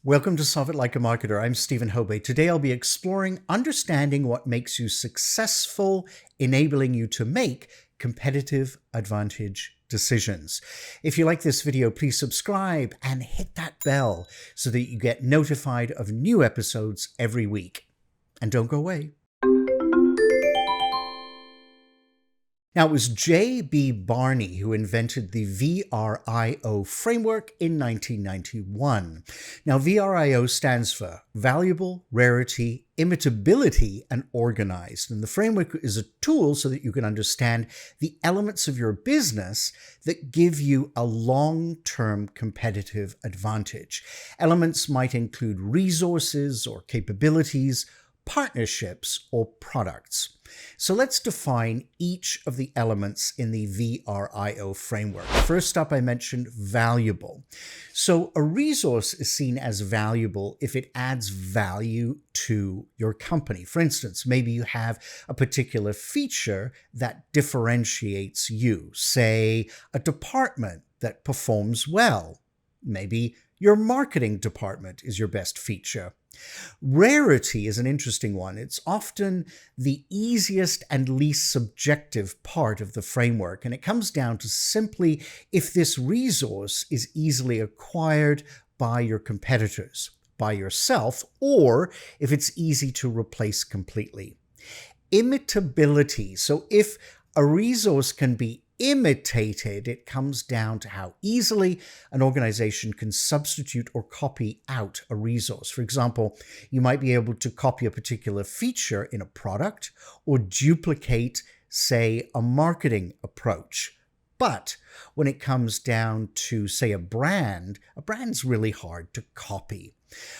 Welcome to Solve It Like a Marketer. I'm Stephen Hobey. Today I'll be exploring understanding what makes you successful, enabling you to make competitive advantage decisions. If you like this video, please subscribe and hit that bell so that you get notified of new episodes every week. And don't go away. Now, it was J.B. Barney who invented the VRIO Framework in 1991. Now, VRIO stands for Valuable, Rarity, Imitability, and Organized. And the framework is a tool so that you can understand the elements of your business that give you a long-term competitive advantage. Elements might include resources or capabilities, partnerships, or products. So let's define each of the elements in the VRIO framework. First up, I mentioned valuable. So a resource is seen as valuable if it adds value to your company. For instance, maybe you have a particular feature that differentiates you, say a department that performs well. Maybe your marketing department is your best feature. Rarity is an interesting one. It's often the easiest and least subjective part of the framework, and it comes down to simply if this resource is easily acquired by your competitors, by yourself, or if it's easy to replace completely. Imitability. So if a resource can be imitated, it comes down to how easily an organization can substitute or copy out a resource. For example, you might be able to copy a particular feature in a product or duplicate, say, a marketing approach. But when it comes down to, say, a brand's really hard to copy.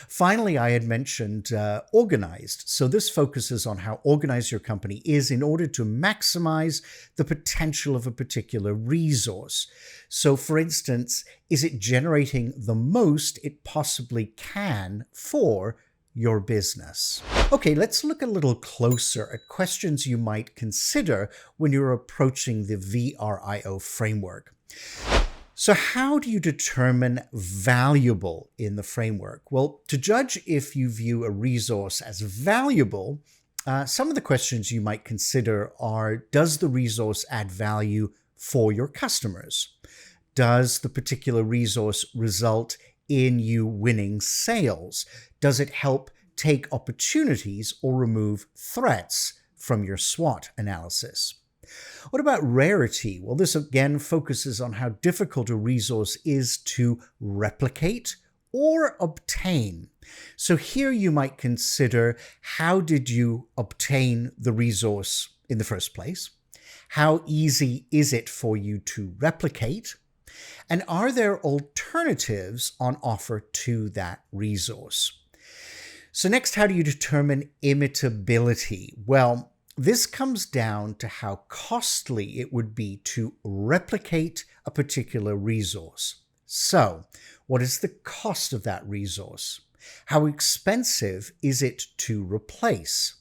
Finally, I had mentioned organized. So this focuses on how organized your company is in order to maximize the potential of a particular resource. So for instance, is it generating the most it possibly can for your business? Okay, let's look a little closer at questions you might consider when you're approaching the VRIO framework. So how do you determine valuable in the framework? Well, to judge if you view a resource as valuable, some of the questions you might consider are, does the resource add value for your customers? Does the particular resource result in you winning sales? Does it help take opportunities or remove threats from your SWOT analysis? What about rarity? Well, this again focuses on how difficult a resource is to replicate or obtain. So here you might consider, how did you obtain the resource in the first place? How easy is it for you to replicate? And are there alternatives on offer to that resource? So next, how do you determine imitability? Well, this comes down to how costly it would be to replicate a particular resource. So, what is the cost of that resource? How expensive is it to replace?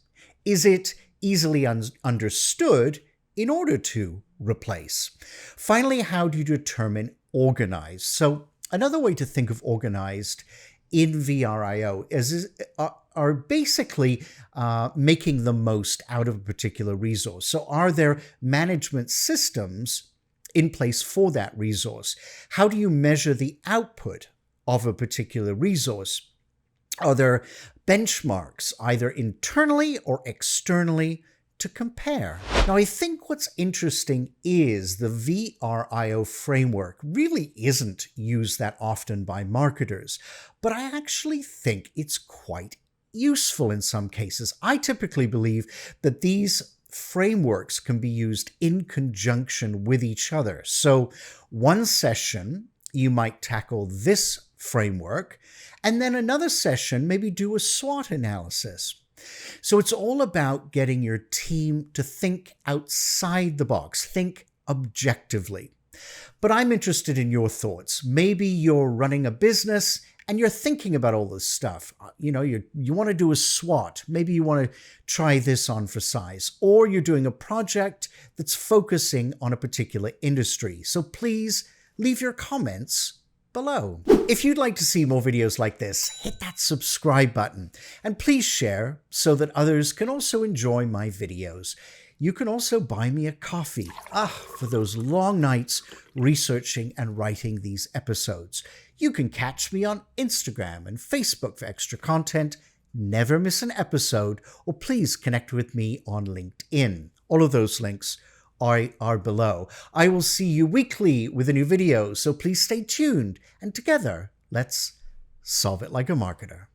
Is it easily understood in order to replace? Finally, how do you determine organized? So, another way to think of organized in VRIO are basically making the most out of a particular resource. So are there management systems in place for that resource? How do you measure the output of a particular resource? Are there benchmarks, either internally or externally, to compare? Now, I think what's interesting is the VRIO framework really isn't used that often by marketers, but I actually think it's quite useful in some cases. I typically believe that these frameworks can be used in conjunction with each other. So one session, you might tackle this framework, and then another session, maybe do a SWOT analysis. So it's all about getting your team to think outside the box, think objectively. But I'm interested in your thoughts. Maybe you're running a business and you're thinking about all this stuff. You want to do a SWOT. Maybe you want to try this on for size. Or you're doing a project that's focusing on a particular industry. So please leave your comments below. If you'd like to see more videos like this, hit that subscribe button and please share so that others can also enjoy my videos. You can also buy me a coffee, for those long nights researching and writing these episodes. You can catch me on Instagram and Facebook for extra content, never miss an episode, or please connect with me on LinkedIn. All of those links are below. I will see you weekly with a new video, so please stay tuned, and together, let's solve it like a marketer.